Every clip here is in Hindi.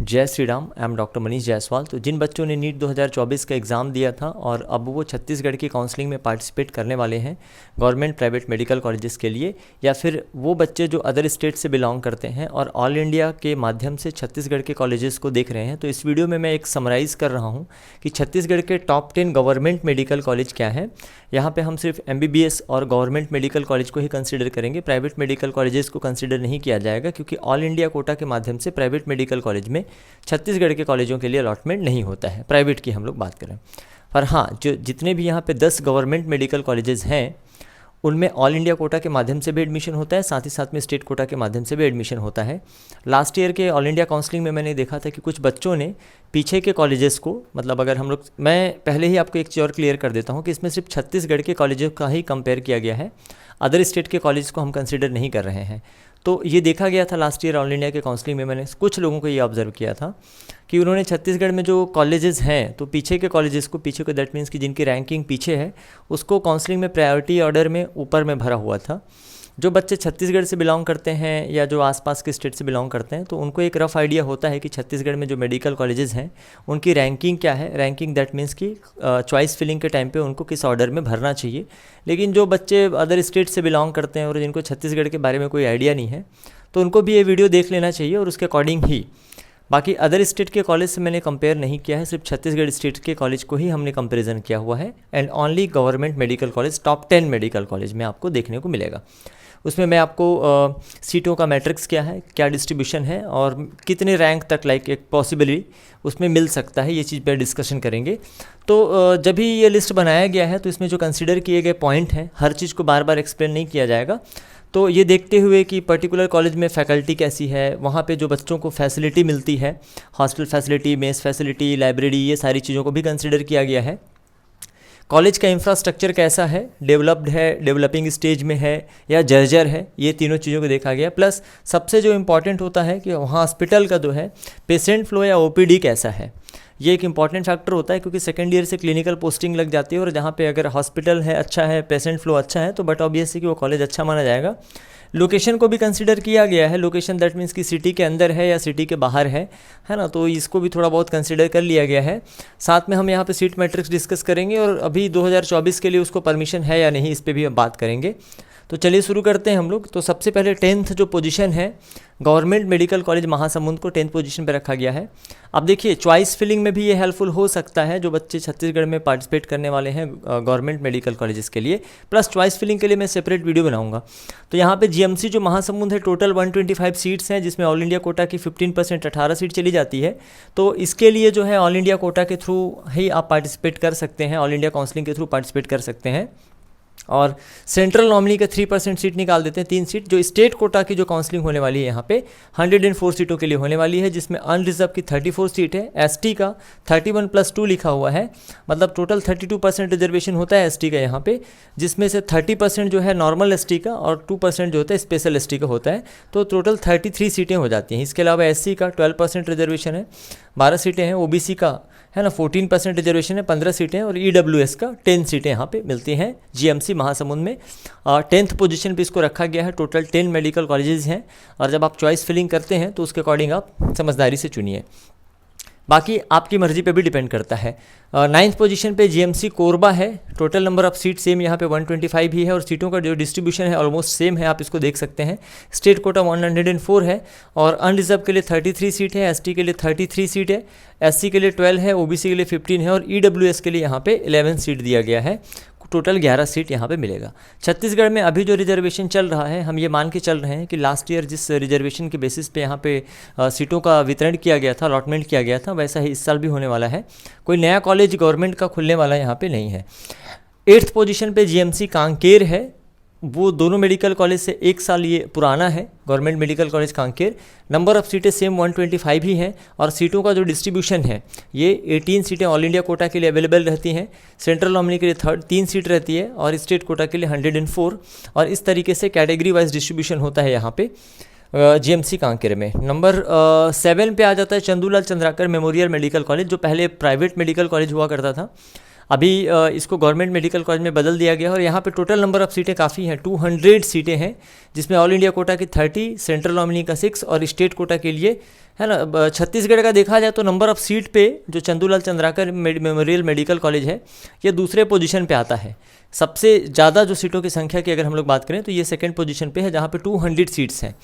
जय Shri Ram. I am doctor Manish Jaiswal. तो जिन बच्चों ने नीट 2024 का एग्ज़ाम दिया था और अब वो छत्तीसगढ़ की काउंसलिंग में पार्टिसिपेट करने वाले हैं गवर्नमेंट प्राइवेट मेडिकल कॉलेजेस के लिए, या फिर वो बच्चे जो अदर स्टेट से बिलोंग करते हैं और ऑल इंडिया के माध्यम से छत्तीसगढ़ के कॉलेजेस को देख रहे हैं, तो इस वीडियो में मैं एक समराइज़ कर रहा हूँ कि छत्तीसगढ़ के टॉप 10 गवर्नमेंट मेडिकल कॉलेज क्या हैं। यहाँ पे हम सिर्फ MBBS और गवर्नमेंट मेडिकल कॉलेज को ही कंसिडर करेंगे, प्राइवेट मेडिकल कॉलेजेस को कंसिडर नहीं किया जाएगा, क्योंकि ऑल इंडिया कोटा के माध्यम से प्राइवेट मेडिकल कॉलेज में छत्तीसगढ़ के कॉलेजों के लिए अलॉटमेंट नहीं होता है, प्राइवेट की हम लोग बात करें। पर हाँ, जो जितने भी यहाँ पे 10 गवर्नमेंट मेडिकल कॉलेजेस हैं उनमें ऑल इंडिया कोटा के माध्यम से भी एडमिशन होता है, साथ ही साथ में स्टेट कोटा के माध्यम से भी एडमिशन होता है। लास्ट ईयर के ऑल इंडिया काउंसलिंग में मैंने देखा था कि कुछ बच्चों ने पीछे के कॉलेजेस को, मतलब अगर हम लोग, मैं पहले ही आपको एक चीज़ और क्लियर कर देता हूँ कि इसमें सिर्फ छत्तीसगढ़ के कॉलेजों का ही कंपेयर किया गया है, अदर स्टेट के कॉलेज को हम कंसिडर नहीं कर रहे हैं। तो ये देखा गया था लास्ट ईयर ऑल इंडिया के काउंसलिंग में, मैंने कुछ लोगों को ये ऑब्जर्व किया था कि उन्होंने छत्तीसगढ़ में जो कॉलेजेस हैं, तो पीछे के कॉलेजेस को, पीछे को दैट मीन्स कि जिनकी रैंकिंग पीछे है, उसको काउंसलिंग में प्रायोरिटी ऑर्डर में ऊपर में भरा हुआ था। जो बच्चे छत्तीसगढ़ से बिलोंग करते हैं या जो आसपास के स्टेट से बिलोंग करते हैं, तो उनको एक रफ आइडिया होता है कि छत्तीसगढ़ में जो मेडिकल कॉलेजेस हैं उनकी रैंकिंग क्या है। रैंकिंग दैट मीन्स कि चॉइस फिलिंग के टाइम पे उनको किस ऑर्डर में भरना चाहिए। लेकिन जो बच्चे अदर स्टेट से बिलोंग करते हैं और जिनको छत्तीसगढ़ के बारे में कोई आइडिया नहीं है, तो उनको भी ये वीडियो देख लेना चाहिए और उसके अकॉर्डिंग ही। बाकी अदर स्टेट के कॉलेज से मैंने कंपेयर नहीं किया है, सिर्फ छत्तीसगढ़ स्टेट के कॉलेज को ही हमने कंपैरिजन किया हुआ है। And only government medical college, top 10 medical college में आपको देखने को मिलेगा। उसमें मैं आपको सीटों का मैट्रिक्स क्या है, क्या डिस्ट्रीब्यूशन है और कितने रैंक तक लाइक एक पॉसिबली उसमें मिल सकता है, ये चीज़ पर डिस्कशन करेंगे। तो जब भी ये लिस्ट बनाया गया है तो इसमें जो कंसिडर किए गए पॉइंट हैं, हर चीज़ को बार बार एक्सप्लेन नहीं किया जाएगा। तो ये देखते हुए कि पर्टिकुलर कॉलेज में फ़ैकल्टी कैसी है, वहाँ पे जो बच्चों को फैसिलिटी मिलती है, hostel facility, mess facility, library, ये सारी चीज़ों को भी कंसिडर किया गया है। कॉलेज का इंफ्रास्ट्रक्चर कैसा है, डेवलप्ड है, डेवलपिंग स्टेज में है या जर्जर है, ये तीनों चीज़ों को देखा गया। प्लस सबसे जो इम्पॉर्टेंट होता है कि वहाँ हॉस्पिटल का जो है पेशेंट फ्लो या OPD कैसा है, ये एक इंपॉर्टेंट फैक्टर होता है, क्योंकि सेकेंड ईयर से क्लिनिकल पोस्टिंग लग जाती है और जहाँ पे अगर हॉस्पिटल है अच्छा है, पेशेंट फ्लो अच्छा है, तो बट ऑब्वियस है कि वो कॉलेज अच्छा माना जाएगा। लोकेशन को भी कंसिडर किया गया है। लोकेशन दैट मीन्स कि सिटी के अंदर है या सिटी के बाहर है ना, तो इसको भी थोड़ा बहुत कंसिडर कर लिया गया है। साथ में हम यहाँ पे सीट मैट्रिक्स डिस्कस करेंगे और अभी 2024 के लिए उसको परमिशन है या नहीं, इस पर भी हम बात करेंगे। तो चलिए शुरू करते हैं हम लोग। तो सबसे पहले 10th जो पोजीशन है, गवर्नमेंट मेडिकल कॉलेज महासमुंद को 10th पोजीशन पे रखा गया है। अब देखिए, चॉइस फिलिंग में भी ये हेल्पफुल हो सकता है जो बच्चे छत्तीसगढ़ में पार्टिसिपेट करने वाले हैं गवर्नमेंट मेडिकल कॉलेजेस के लिए। प्लस चॉइस फिलिंग के लिए मैं सेपरेट वीडियो बनाऊंगा। तो यहाँ पे GMC जो महासमुंद है, टोटल 125 सीट्स हैं, जिसमें ऑल इंडिया कोटा की 15% 18 सीट चली जाती है। तो इसके लिए जो है ऑल इंडिया कोटा के थ्रू ही आप पार्टिसिपेट कर सकते हैं, ऑल इंडिया काउंसलिंग के थ्रू पार्टिसिपेट कर सकते हैं। और सेंट्रल नॉमिनी का 3% सीट निकाल देते हैं, 3 सीट। जो स्टेट कोटा की जो काउंसलिंग होने वाली है यहाँ पे 104 सीटों के लिए होने वाली है, जिसमें अनरिजर्व की 34 सीट है, ST का 31+2 लिखा हुआ है, मतलब टोटल 32% रिजर्वेशन होता है ST का यहाँ पे, जिसमें से 30% जो है नॉर्मल ST का और 2% जो होता है स्पेशल ST का होता है। तो टोटल 33 सीटें हो जाती हैं। इसके अलावा SC का 12% रिजर्वेशन है, 12 सीटें हैं। OBC का है ना 14% रिजर्वेशन है, 15 सीटें, और EWS का 10 सीटें यहाँ पे मिलती हैं GMC महासमुंद में। 10th पोजीशन पे इसको रखा गया है। टोटल 10 मेडिकल कॉलेजेस हैं और जब आप चॉइस फिलिंग करते हैं तो उसके अकॉर्डिंग आप समझदारी से चुनिए, बाकी आपकी मर्जी पे भी डिपेंड करता है। 9th पोजीशन पे GMC कोरबा है। Total number of seat same यहाँ पे 125 ही है और सीटों का जो डिस्ट्रीब्यूशन है ऑलमोस्ट सेम है, आप इसको देख सकते हैं। स्टेट कोटा 104 है और अनरिजर्व के लिए 33 सीट है, ST के लिए 33 सीट है, SC के लिए 12 है, OBC के लिए 15 है और EWS के लिए यहाँ पे 11 सीट दिया गया है। टोटल 11 सीट यहाँ पे मिलेगा। छत्तीसगढ़ में अभी जो रिजर्वेशन चल रहा है, हम ये मान के चल रहे हैं कि लास्ट ईयर जिस रिजर्वेशन के बेसिस पे यहाँ पे सीटों का वितरण किया गया था, अलॉटमेंट किया गया था, वैसा ही इस साल भी होने वाला है। कोई नया कॉलेज गवर्नमेंट का खुलने वाला यहाँ पे नहीं है। 8th पोजीशन पे GMC कांकेर है। वो दोनों मेडिकल कॉलेज से 1 साल ये पुराना है, government medical college Kanker. Number of सीटें सेम 125 ही हैं और सीटों का जो डिस्ट्रीब्यूशन है, ये 18 सीटें ऑल इंडिया कोटा के लिए अवेलेबल रहती हैं, सेंट्रल नॉमिनी के लिए 3 सीट रहती है और स्टेट कोटा के लिए 104, और इस तरीके से कैटेगरी वाइज डिस्ट्रीब्यूशन होता है यहाँ पे GMC कांकेर में। नंबर 7 पे आ जाता है Chandulal Chandrakar memorial medical college, जो पहले प्राइवेट मेडिकल कॉलेज हुआ करता था। अभी इसको गवर्नमेंट मेडिकल कॉलेज में बदल दिया गया और यहाँ पे टोटल नंबर ऑफ़ सीटें काफ़ी हैं, 200 सीटें हैं, जिसमें ऑल इंडिया कोटा की 30, सेंट्रल नॉमिनी का 6 और स्टेट कोटा के लिए है ना। छत्तीसगढ़ का देखा जाए तो नंबर ऑफ़ सीट पे जो Chandulal Chandrakar memorial medical college है ये दूसरे पोजीशन पे आता है। सबसे ज़्यादा जो सीटों की संख्या की अगर हम लोग बात करें तो ये सेकंड पोजीशन पे है, जहाँ पे 200 सीट्स हैं।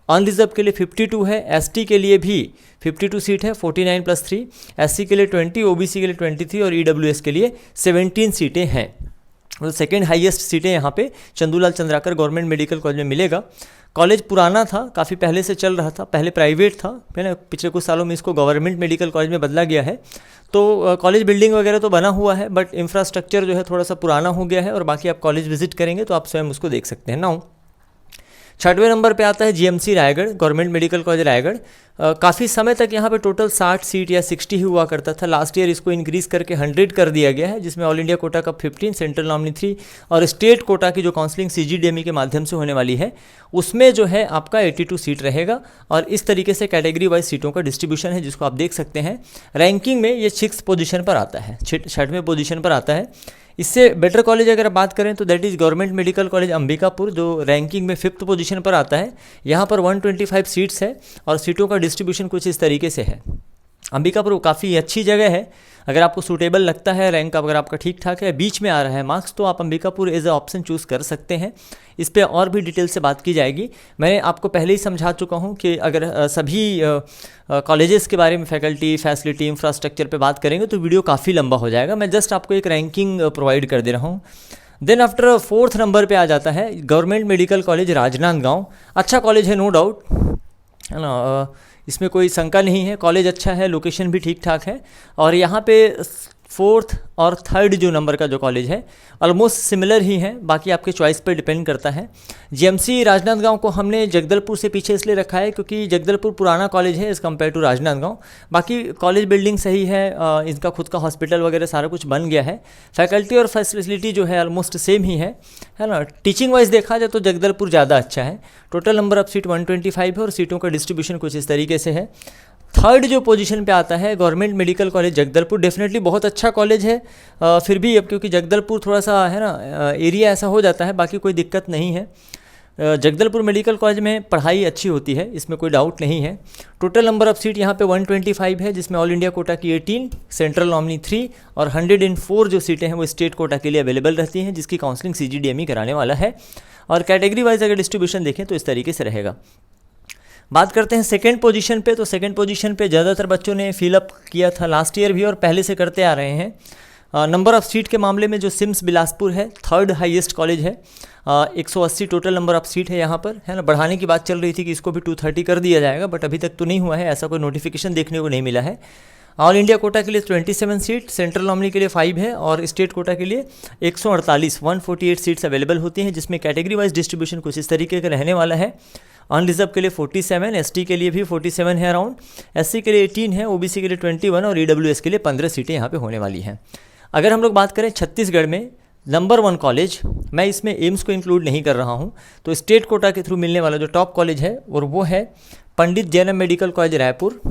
अनरिजर्व के लिए 52 है, एसटी के लिए भी 52 सीट है, 49 + 3, एससी के लिए 20, ओबीसी के लिए 23 और ईडब्ल्यूएस के लिए 17 सीटें हैं। तो सेकेंड हाईएस्ट सीटें यहाँ पे Chandulal Chandrakar government medical college में मिलेगा। कॉलेज पुराना था, काफ़ी पहले से चल रहा था, पहले प्राइवेट था, है ना। पिछले कुछ सालों में इसको गवर्नमेंट मेडिकल कॉलेज में बदला गया है। तो कॉलेज बिल्डिंग वगैरह तो बना हुआ है, बट इंफ्रास्ट्रक्चर जो है थोड़ा सा पुराना हो गया है। और बाकी आप कॉलेज विजिट करेंगे तो आप स्वयं उसको देख सकते हैं ना। 6वें नंबर पे आता है GMC Raigarh, government medical college Raigarh. काफ़ी समय तक यहाँ पे टोटल 60 सीट या 60 ही हुआ करता था। लास्ट ईयर इसको इंक्रीज़ करके 100 कर दिया गया है, जिसमें ऑल इंडिया कोटा का 15, सेंट्रल नॉमिनी 3 और स्टेट कोटा की जो काउंसलिंग सीजीडीएमई के माध्यम से होने वाली है उसमें जो है आपका 82 सीट रहेगा। और इस तरीके से कैटेगरी वाइज सीटों का डिस्ट्रीब्यूशन है, जिसको आप देख सकते हैं। रैंकिंग में ये 6th पोजीशन पर आता है, 6वें पोजीशन पर आता है। इससे बेटर कॉलेज अगर बात करें तो that is government medical college Ambikapur, जो रैंकिंग में 5th पोजीशन पर आता है। यहाँ पर 125 सीट्स है और सीटों का डिस्ट्रीब्यूशन कुछ इस तरीके से है। अंबिकापुर काफ़ी अच्छी जगह है, अगर आपको सूटेबल लगता है, रैंक अगर आपका ठीक ठाक है, बीच में आ रहा है मार्क्स, तो आप Ambikapur as a option choose कर सकते हैं। इस पे और भी डिटेल से बात की जाएगी। मैंने आपको पहले ही समझा चुका हूँ कि अगर सभी कॉलेजेस के बारे में, फैकल्टी, फैसिलिटी, इंफ्रास्ट्रक्चर पे बात करेंगे तो वीडियो काफ़ी लंबा हो जाएगा। मैं जस्ट आपको एक रैंकिंग प्रोवाइड कर दे रहा हूँ। देन आफ्टर 4th नंबर पे आ जाता है गवर्नमेंट मेडिकल कॉलेज राजनांदगांव। अच्छा कॉलेज है, नो डाउट, है ना, इसमें कोई शंका नहीं है। कॉलेज अच्छा है, लोकेशन भी ठीक ठाक है। और यहाँ पे 4th और 3rd जो नंबर का जो कॉलेज है ऑलमोस्ट सिमिलर ही है, बाकी आपके चॉइस पर डिपेंड करता है। जीएमसी राजनांदगांव को हमने जगदलपुर से पीछे इसलिए रखा है क्योंकि जगदलपुर पुराना कॉलेज है एज़ कम्पेयर टू राजनांदगांव। बाकी कॉलेज बिल्डिंग सही है, इनका खुद का हॉस्पिटल वगैरह सारा कुछ बन गया है। फैकल्टी और फैसिलिटी जो है ऑलमोस्ट सेम ही है ना। टीचिंग वाइज देखा जाए तो जगदलपुर ज़्यादा अच्छा है। टोटल नंबर ऑफ सीट 125 है और सीटों का डिस्ट्रीब्यूशन कुछ इस तरीके से है। 3rd जो पोजीशन पे आता है government medical college Jagdalpur. Definitely बहुत अच्छा कॉलेज है, फिर भी अब क्योंकि जगदलपुर थोड़ा सा है ना एरिया ऐसा हो जाता है, बाकी कोई दिक्कत नहीं है। जगदलपुर मेडिकल कॉलेज में पढ़ाई अच्छी होती है, इसमें कोई डाउट नहीं है। टोटल नंबर ऑफ सीट यहाँ पे 125 है, जिसमें ऑल इंडिया कोटा की 18, सेंट्रल नॉमिनी 3 और 104 जो सीटें हैं वो स्टेट कोटा के लिए अवेलेबल रहती हैं, जिसकी काउंसलिंग सीजीडीएमई कराने वाला है। और कैटेगरी वाइज अगर डिस्ट्रीब्यूशन देखें तो इस तरीके से रहेगा। बात करते हैं सेकंड पोजीशन पे, तो सेकंड पोजीशन पे ज़्यादातर बच्चों ने फिलअप किया था लास्ट ईयर भी और पहले से करते आ रहे हैं। नंबर ऑफ़ सीट के मामले में जो सिम्स बिलासपुर है 3rd हाईएस्ट कॉलेज है। 180 टोटल नंबर ऑफ़ सीट है यहाँ पर, है ना। बढ़ाने की बात चल रही थी कि इसको भी 230 कर दिया जाएगा, बट अभी तक तो नहीं हुआ है, ऐसा कोई नोटिफिकेशन देखने को नहीं मिला है। ऑल इंडिया कोटा के लिए 27 सीट, सेंट्रल नॉमिनी के लिए 5 है और स्टेट कोटा के लिए 148 सीट्स अवेलेबल होती हैं, जिसमें कैटेगरी वाइज डिस्ट्रीब्यूशन कुछ इस तरीके का रहने वाला है। अनरिजर्व के लिए 47, एसटी के लिए भी 47 है अराउंड, एससी के लिए 18 है, ओबीसी के लिए 21 और ईडब्ल्यूएस के लिए 15 सीटें यहाँ पे होने वाली हैं। अगर हम लोग बात करें छत्तीसगढ़ में नंबर 1 कॉलेज, मैं इसमें एम्स को इंक्लूड नहीं कर रहा हूँ, तो स्टेट कोटा के थ्रू मिलने वाला जो टॉप कॉलेज है और वो है पंडित जैनम मेडिकल कॉलेज रायपुर,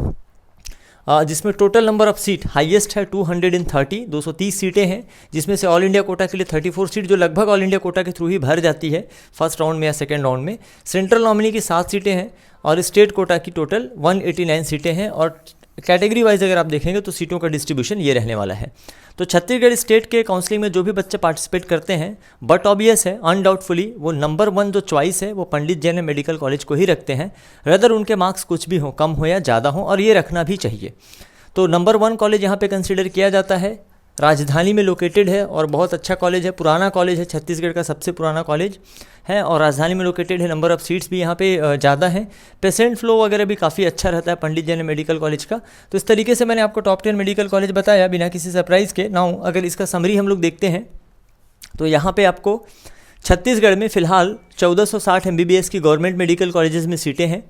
जिसमें total number of seat highest है 230 सीटें हैं, जिसमें से ऑल इंडिया कोटा के लिए 34 सीट, जो लगभग ऑल इंडिया कोटा के थ्रू ही भर जाती है फर्स्ट राउंड में या सेकेंड राउंड में। सेंट्रल नॉमिनी की 7 सीटें हैं और स्टेट कोटा की टोटल 189 सीटें हैं। और कैटेगरी वाइज अगर आप देखेंगे तो सीटों का डिस्ट्रीब्यूशन ये रहने वाला है। तो छत्तीसगढ़ स्टेट के काउंसलिंग में जो भी बच्चे पार्टिसिपेट करते हैं, बट ऑब्वियस है अनडाउटफुली वो नंबर 1 जो चॉइस है वो पंडित जैनम मेडिकल कॉलेज को ही रखते हैं, वेदर उनके मार्क्स कुछ भी हो, कम हो या ज़्यादा हो, और ये रखना भी चाहिए। तो नंबर 1 कॉलेज यहाँ पे कंसिडर किया जाता है, राजधानी में लोकेटेड है और बहुत अच्छा कॉलेज है, पुराना कॉलेज है, छत्तीसगढ़ का सबसे पुराना कॉलेज है और राजधानी में लोकेटेड है। नंबर ऑफ़ सीट्स भी यहाँ पे ज़्यादा हैं, पेशेंट फ्लो वगैरह भी काफ़ी अच्छा रहता है पंडित जैनम मेडिकल कॉलेज का। तो इस तरीके से मैंने आपको टॉप 10 मेडिकल कॉलेज बताया बिना किसी सरप्राइज़ के। नाउ अगर इसका समरी हम लोग देखते हैं तो यहाँ पे आपको छत्तीसगढ़ में फ़िलहाल 1460 MBBS की गवर्नमेंट मेडिकल कॉलेजेस में सीटें हैं,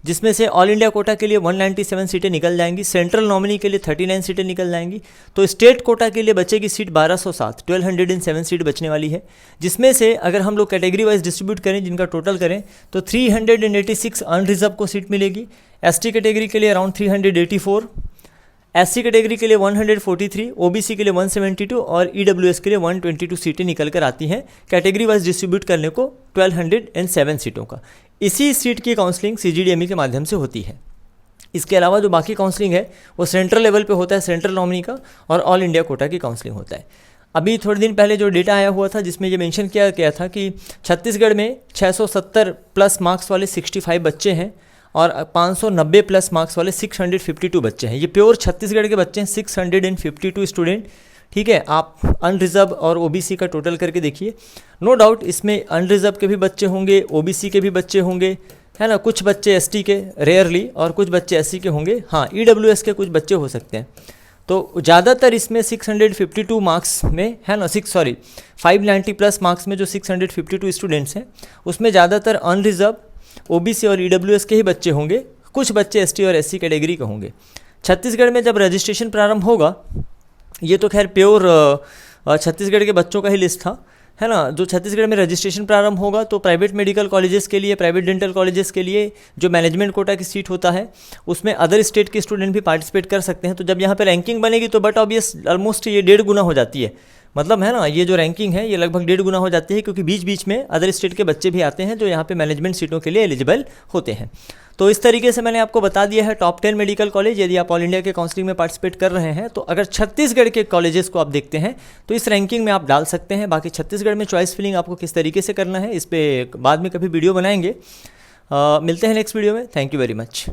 जिसमें से ऑल इंडिया कोटा के लिए 197 सीटें निकल जाएंगी, सेंट्रल नॉमिनी के लिए 39 सीटें निकल जाएंगी। तो स्टेट कोटा के लिए बचेगी सीट 1207 सीट बचने वाली है, जिसमें से अगर हम लोग कैटेगरी वाइज डिस्ट्रीब्यूट करें, जिनका टोटल करें, तो 386 अनरिजर्व को सीट मिलेगी। एसटी कैटेगरी के लिए अराउंड 384, एससी कैटेगरी के लिए 143, ओबीसी के लिए 172 और ईडब्ल्यूएस के लिए 122 सीटें निकल कर आती हैं कैटेगरी वाइज डिस्ट्रीब्यूट करने को 1207 सीटों का। इसी सीट की काउंसलिंग सीजीडीएमई के माध्यम से होती है। इसके अलावा जो बाकी काउंसलिंग है वो सेंट्रल लेवल पे होता है, सेंट्रल नॉमिनी का, और ऑल इंडिया कोटा की काउंसलिंग होता है। अभी थोड़े दिन पहले जो डेटा आया हुआ था जिसमें ये मेंशन किया गया था कि छत्तीसगढ़ में 670 प्लस मार्क्स वाले 65 बच्चे हैं और 590 प्लस मार्क्स वाले 652 बच्चे हैं। ये प्योर छत्तीसगढ़ के बच्चे हैं, 652 स्टूडेंट। ठीक है, आप अनरिजर्व और ओबीसी का टोटल करके देखिए। नो डाउट इसमें अनरिजर्व के भी बच्चे होंगे, ओबीसी के भी बच्चे होंगे, है ना, कुछ बच्चे एसटी के रेयरली और कुछ बच्चे एससी के होंगे, हाँ ईडब्ल्यूएस के कुछ बच्चे हो सकते हैं। तो ज़्यादातर इसमें 652 मार्क्स में, है ना, 590 प्लस मार्क्स में जो 652 स्टूडेंट्स हैं उसमें ज़्यादातर अनरिजर्व, ओबीसी और ईडब्ल्यूएस के ही बच्चे होंगे, कुछ बच्चे एसटी और एससी कैटेगरी के होंगे। छत्तीसगढ़ में जब रजिस्ट्रेशन प्रारंभ होगा, ये तो खैर प्योर छत्तीसगढ़ के बच्चों का ही लिस्ट था, है ना, जो छत्तीसगढ़ में रजिस्ट्रेशन प्रारंभ होगा तो प्राइवेट मेडिकल कॉलेजेस के लिए, प्राइवेट डेंटल कॉलेजेस के लिए जो मैनेजमेंट कोटा की सीट होता है उसमें अदर स्टेट के स्टूडेंट भी पार्टिसिपेट कर सकते हैं। तो जब यहाँ पे रैंकिंग बनेगी तो बट ऑब्वियस ऑलमोस्ट ये 1.5 गुना हो जाती है, मतलब है ना, ये जो रैंकिंग है ये लगभग 1.5 गुना हो जाती है, क्योंकि बीच बीच में अदर स्टेट के बच्चे भी आते हैं जो यहाँ पे मैनेजमेंट सीटों के लिए एलिजिबल होते हैं। तो इस तरीके से मैंने आपको बता दिया है टॉप 10 मेडिकल कॉलेज। यदि आप ऑल इंडिया के काउंसलिंग में पार्टिसिपेट कर रहे हैं तो अगर छत्तीसगढ़ के कॉलेजेस को आप देखते हैं तो इस रैंकिंग में आप डाल सकते हैं। बाकी छत्तीसगढ़ में चॉइस फिलिंग आपको किस तरीके से करना है इस पर बाद में कभी वीडियो बनाएंगे। मिलते हैं नेक्स्ट वीडियो में। Thank you very much.